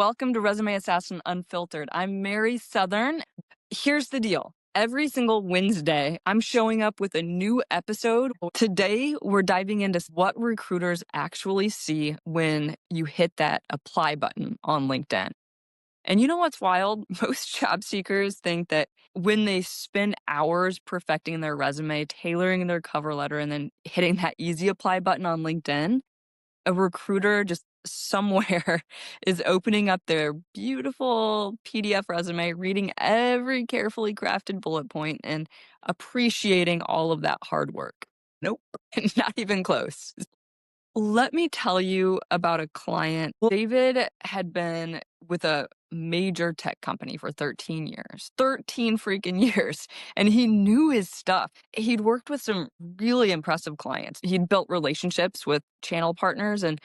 Welcome to Resume Assassin Unfiltered. I'm Mary Southern. Here's the deal. Every single Wednesday, I'm showing up with a new episode. Today, we're diving into what recruiters actually see when you hit that apply button on LinkedIn. And you know what's wild? Most job seekers think that when they spend hours perfecting their resume, tailoring their cover letter, and then hitting that easy apply button on LinkedIn, a recruiter just somewhere is opening up their beautiful PDF resume, reading every carefully crafted bullet point, and appreciating all of that hard work. Nope, not even close. Let me tell you about a client. David had been with a major tech company for 13 years, 13 freaking years, and he knew his stuff. He'd worked with some really impressive clients. He'd built relationships with channel partners, and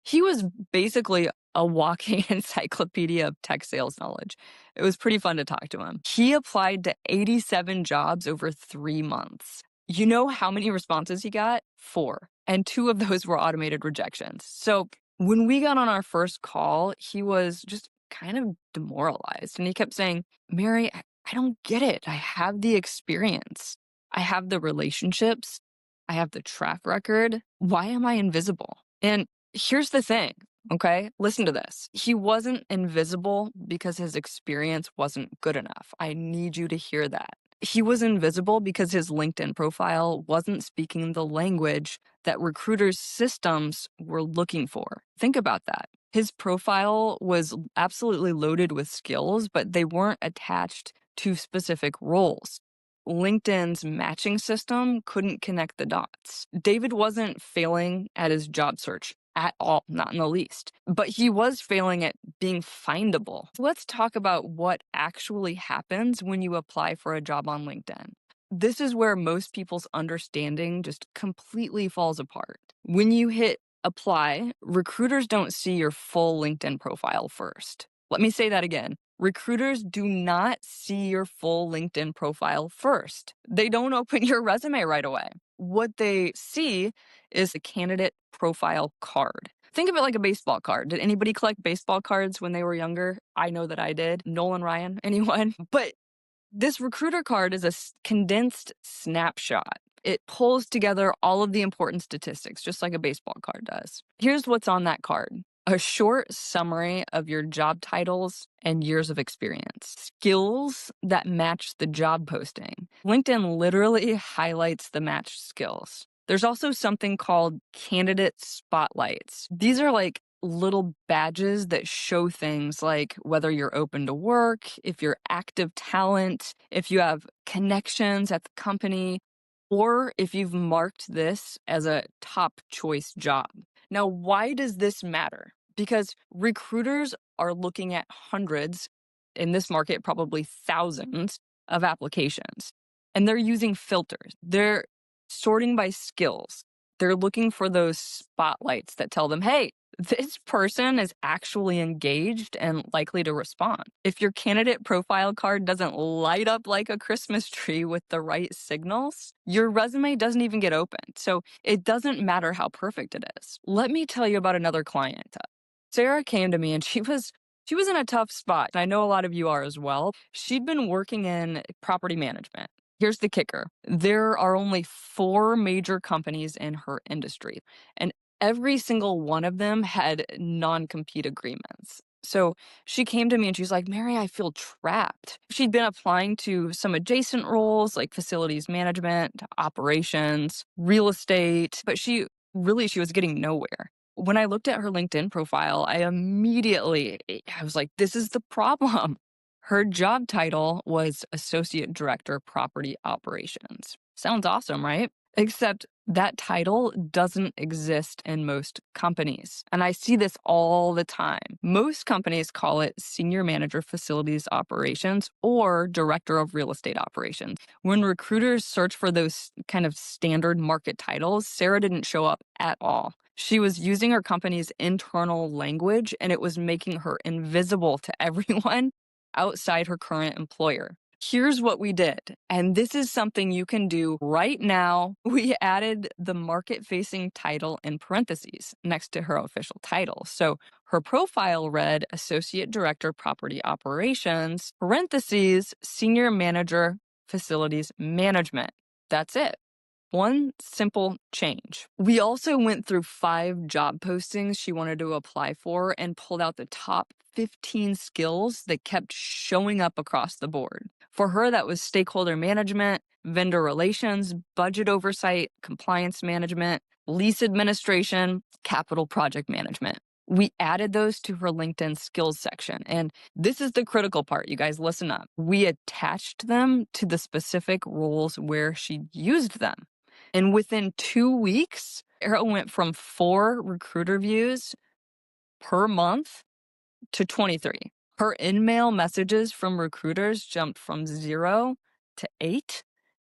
he was basically a walking encyclopedia of tech sales knowledge. It was pretty fun to talk to him. He applied to 87 jobs over 3 months. You know how many responses he got? 4. And 2 of those were automated rejections. So when we got on our first call, he was just kind of demoralized. And he kept saying, Mary, I don't get it. I have the experience, I have the relationships, I have the track record. Why am I invisible? And here's the thing. Okay, listen to this. He wasn't invisible because his experience wasn't good enough. I need you to hear that. He was invisible because his LinkedIn profile wasn't speaking the language that recruiters' systems were looking for. Think about that. His profile was absolutely loaded with skills, but they weren't attached to specific roles. LinkedIn's matching system couldn't connect the dots. David wasn't failing at his job search at all, not in the least, but he was failing at being findable. Let's talk about what actually happens when you apply for a job on LinkedIn. This is where most people's understanding just completely falls apart. When you hit apply, recruiters don't see your full LinkedIn profile first. Let me say that again. Recruiters do not see your full LinkedIn profile first. They don't open your resume right away. What they see is a candidate profile card. Think of it like a baseball card. Did anybody collect baseball cards when they were younger? I know that I did. Nolan Ryan, anyone? But this recruiter card is a condensed snapshot. It pulls together all of the important statistics, just like a baseball card does. Here's what's on that card: a short summary of your job titles and years of experience, skills that match the job posting. LinkedIn literally highlights the matched skills. There's also something called candidate spotlights. These are like little badges that show things like whether you're open to work, if you're active talent, if you have connections at the company, or if you've marked this as a top choice job. Now, why does this matter? Because recruiters are looking at hundreds, in this market, probably thousands of applications, and they're using filters. They're sorting by skills. They're looking for those spotlights that tell them, hey, this person is actually engaged and likely to respond. If your candidate profile card doesn't light up like a Christmas tree with the right signals, your resume doesn't even get opened. So it doesn't matter how perfect it is. Let me tell you about another client. Sarah came to me and she was in a tough spot. I know a lot of you are as well. She'd been working in property management. Here's the kicker. There are only 4 major companies in her industry, and every single one of them had non-compete agreements. So she came to me and she's like, Mary, I feel trapped. She'd been applying to some adjacent roles like facilities management, operations, real estate, but she was getting nowhere. When I looked at her LinkedIn profile, I was like, this is the problem. Her job title was Associate Director Property Operations. Sounds awesome, right? Except that title doesn't exist in most companies. And I see this all the time. Most companies call it Senior Manager Facilities Operations or Director of Real Estate Operations. When recruiters search for those kind of standard market titles, Sarah didn't show up at all. She was using her company's internal language, and it was making her invisible to everyone outside her current employer. Here's what we did. And this is something you can do right now. We added the market-facing title in parentheses next to her official title. So her profile read Associate Director, Property Operations, parentheses, Senior Manager, Facilities Management. That's it. One simple change. We also went through 5 job postings she wanted to apply for and pulled out the top 15 skills that kept showing up across the board. For her, that was stakeholder management, vendor relations, budget oversight, compliance management, lease administration, capital project management. We added those to her LinkedIn skills section. And this is the critical part, you guys, listen up. We attached them to the specific roles where she used them. And within 2 weeks, Arrow went from 4 recruiter views per month to 23. Her in-mail messages from recruiters jumped from 0 to 8.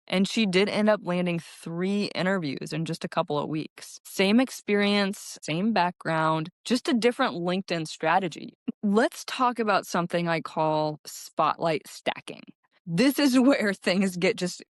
And she did end up landing 3 interviews in just a couple of weeks. Same experience, same background, just a different LinkedIn strategy. Let's talk about something I call spotlight stacking. This is where things get just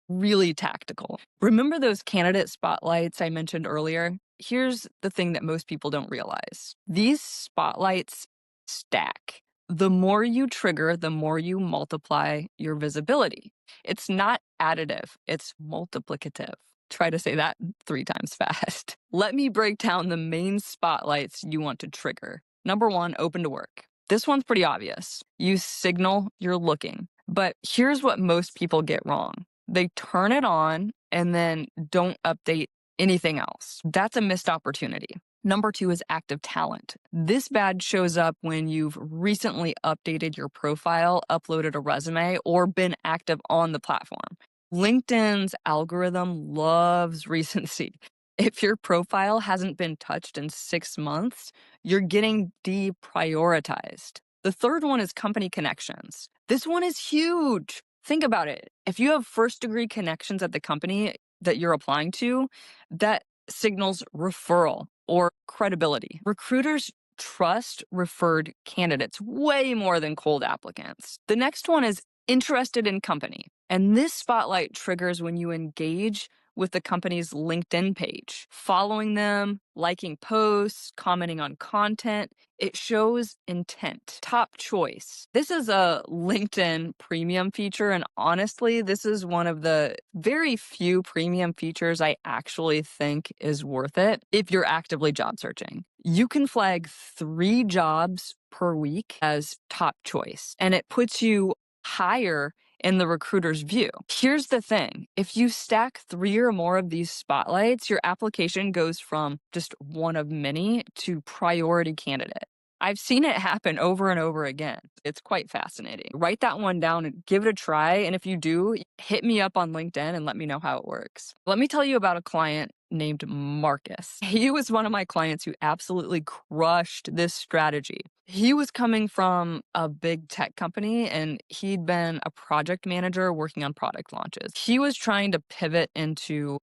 really tactical. Remember those candidate spotlights I mentioned earlier? Here's the thing that most people don't realize. These spotlights stack. The more you trigger, the more you multiply your visibility. It's not additive, it's multiplicative. Try to say that 3 times fast. Let me break down the main spotlights you want to trigger. Number 1, open to work. This one's pretty obvious. You signal you're looking. But here's what most people get wrong. They turn it on and then don't update anything else. That's a missed opportunity. Number 2 is active talent. This badge shows up when you've recently updated your profile, uploaded a resume, or been active on the platform. LinkedIn's algorithm loves recency. If your profile hasn't been touched in 6 months, you're getting deprioritized. The third one is company connections. This one is huge. Think about it. If you have first-degree connections at the company that you're applying to, that signals referral or credibility. Recruiters trust referred candidates way more than cold applicants. The next one is interested in company. And this spotlight triggers when you engage with the company's LinkedIn page, following them, liking posts, commenting on content. It shows intent. Top choice. This is a LinkedIn premium feature, and honestly, this is one of the very few premium features I actually think is worth it if you're actively job searching. You can flag 3 jobs per week as top choice, and it puts you higher in the recruiter's view. Here's the thing. If you stack 3 or more of these spotlights, your application goes from just one of many to priority candidate. I've seen it happen over and over again. It's quite fascinating. Write that one down and give it a try. And if you do, hit me up on LinkedIn and let me know how it works. Let me tell you about a client named Marcus. He was one of my clients who absolutely crushed this strategy. He was coming from a big tech company and he'd been a project manager working on product launches. He was trying to pivot into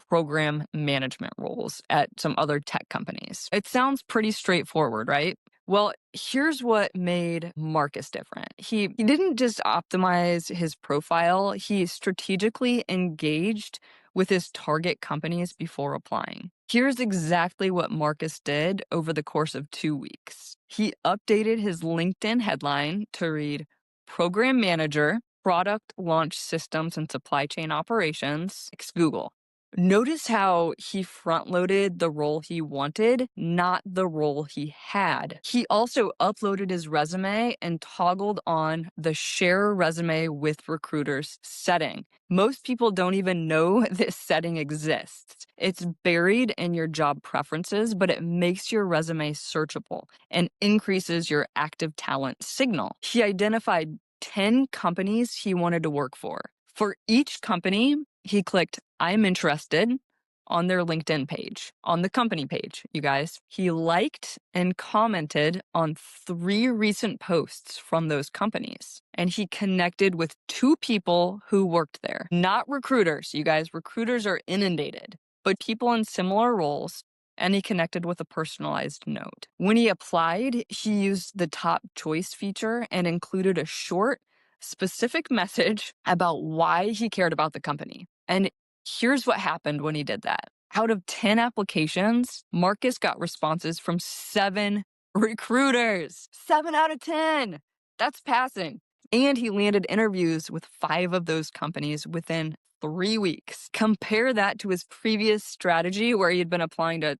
program management roles at some other tech companies. It sounds pretty straightforward, right? Well, here's what made Marcus different. He didn't just optimize his profile, he strategically engaged with his target companies before applying. Here's exactly what Marcus did over the course of 2 weeks. He updated his LinkedIn headline to read Program Manager, Product Launch Systems and Supply Chain Operations, ex-Google. Notice how he front-loaded the role he wanted, not the role he had. He also uploaded his resume and toggled on the share resume with recruiters setting. Most people don't even know this setting exists. It's buried in your job preferences, but it makes your resume searchable and increases your active talent signal. He identified 10 companies he wanted to work for. For each company, he clicked I'm interested on their LinkedIn page, on the company page, you guys. He liked and commented on 3 recent posts from those companies. And he connected with 2 people who worked there. Not recruiters, you guys. Recruiters are inundated, but people in similar roles. And he connected with a personalized note. When he applied, he used the top choice feature and included a short, specific message about why he cared about the company. And here's what happened when he did that. Out of 10 applications, Marcus got responses from 7 recruiters. 7 out of 10. That's passing. And he landed interviews with 5 of those companies within 3 weeks. Compare that to his previous strategy where he had been applying to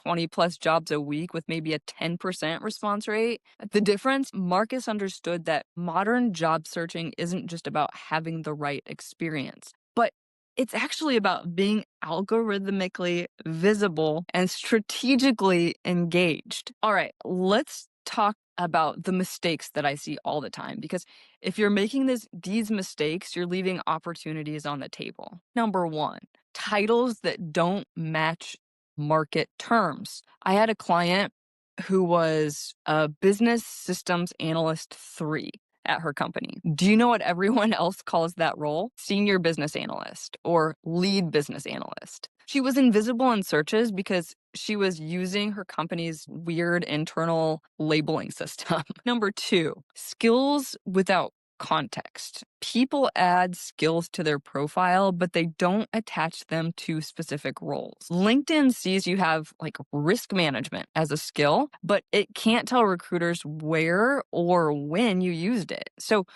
20 plus jobs a week with maybe a 10% response rate. The difference, Marcus understood that modern job searching isn't just about having the right experience, but it's actually about being algorithmically visible and strategically engaged. All right, let's talk about the mistakes that I see all the time, because if you're making these mistakes, you're leaving opportunities on the table. Number 1, titles that don't match market terms. I had a client who was a business systems analyst 3 at her company. Do you know what everyone else calls that role? Senior business analyst or lead business analyst. She was invisible in searches because she was using her company's weird internal labeling system. Number 2, skills without context. People add skills to their profile, but they don't attach them to specific roles. LinkedIn sees you have like risk management as a skill, but it can't tell recruiters where or when you used it. So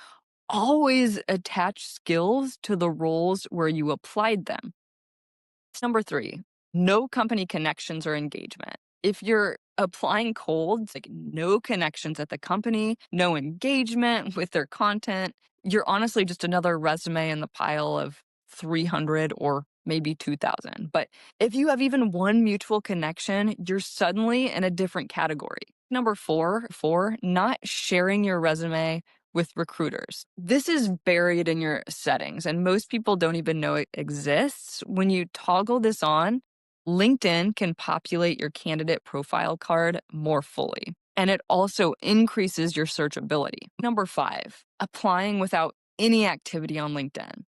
always attach skills to the roles where you applied them. Number 3, no company connections or engagement. If you're applying cold, like no connections at the company, no engagement with their content, you're honestly just another resume in the pile of 300 or maybe 2,000. But if you have even one mutual connection, you're suddenly in a different category. Number 4, not sharing your resume with recruiters. This is buried in your settings, and most people don't even know it exists. When you toggle this on, LinkedIn can populate your candidate profile card more fully, and it also increases your searchability. Number 5, applying without any activity on LinkedIn.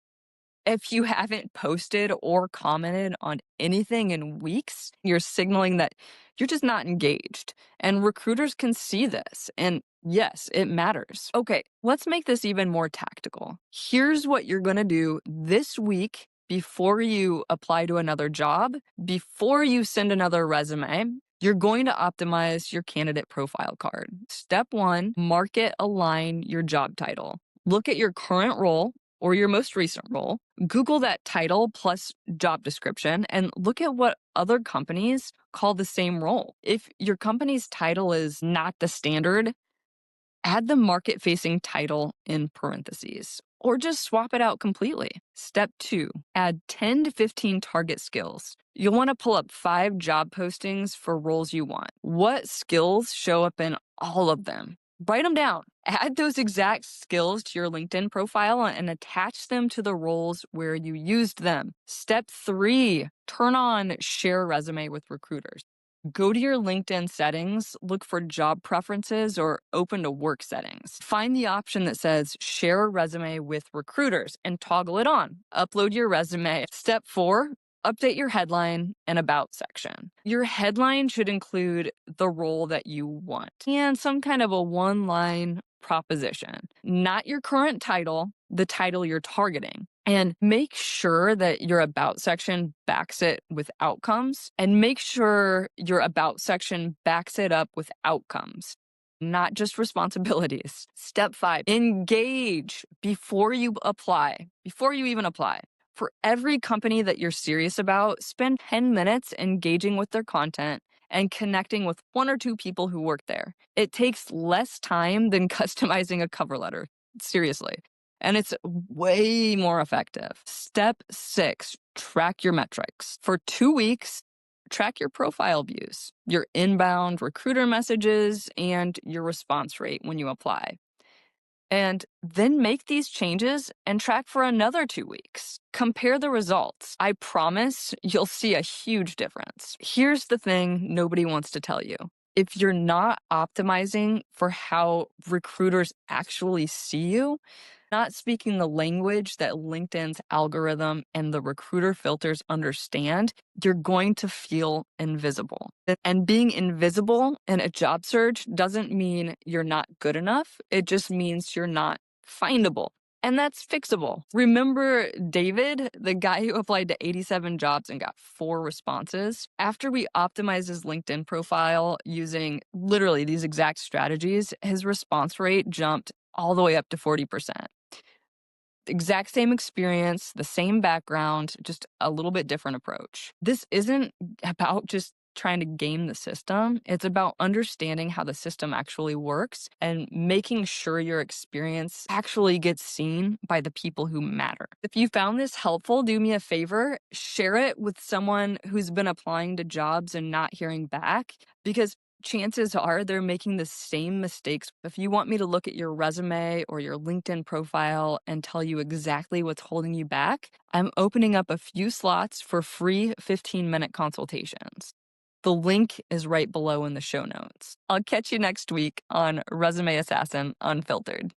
If you haven't posted or commented on anything in weeks, you're signaling that you're just not engaged. And recruiters can see this. And yes, it matters. Okay, let's make this even more tactical. Here's what you're going to do this week before you apply to another job, before you send another resume. You're going to optimize your candidate profile card. Step 1, market align your job title. Look at your current role or your most recent role, Google that title plus job description, and look at what other companies call the same role. If your company's title is not the standard, add the market-facing title in parentheses, or just swap it out completely. Step 2, add 10 to 15 target skills. You'll want to pull up 5 job postings for roles you want. What skills show up in all of them? Write them down. Add those exact skills to your LinkedIn profile and attach them to the roles where you used them. Step 3, turn on share resume with recruiters. Go to your LinkedIn settings, look for job preferences or open to work settings. Find the option that says share a resume with recruiters and toggle it on. Upload your resume. Step 4, update your headline and about section. Your headline should include the role that you want and some kind of a one-line proposition, not your current title, the title you're targeting. And make sure that your about section backs it with outcomes, and make sure your about section backs it up with outcomes, not just responsibilities. Step 5, engage before you apply, before you even apply. For every company that you're serious about, spend 10 minutes engaging with their content and connecting with 1 or 2 people who work there. It takes less time than customizing a cover letter. Seriously. And it's way more effective. Step 6, track your metrics. For 2 weeks, track your profile views, your inbound recruiter messages, and your response rate when you apply. And then make these changes and track for another 2 weeks. Compare the results. I promise you'll see a huge difference. Here's the thing nobody wants to tell you. If you're not optimizing for how recruiters actually see you, not speaking the language that LinkedIn's algorithm and the recruiter filters understand, you're going to feel invisible. And being invisible in a job search doesn't mean you're not good enough. It just means you're not findable. And that's fixable. Remember David, the guy who applied to 87 jobs and got 4 responses? After we optimized his LinkedIn profile using literally these exact strategies, his response rate jumped all the way up to 40%. Exact same experience, the same background, just a little bit different approach. This isn't about just trying to game the system. It's about understanding how the system actually works and making sure your experience actually gets seen by the people who matter. If you found this helpful, do me a favor, share it with someone who's been applying to jobs and not hearing back, because chances are they're making the same mistakes. If you want me to look at your resume or your LinkedIn profile and tell you exactly what's holding you back, I'm opening up a few slots for free 15-minute consultations. The link is right below in the show notes. I'll catch you next week on Resume Assassin Unfiltered.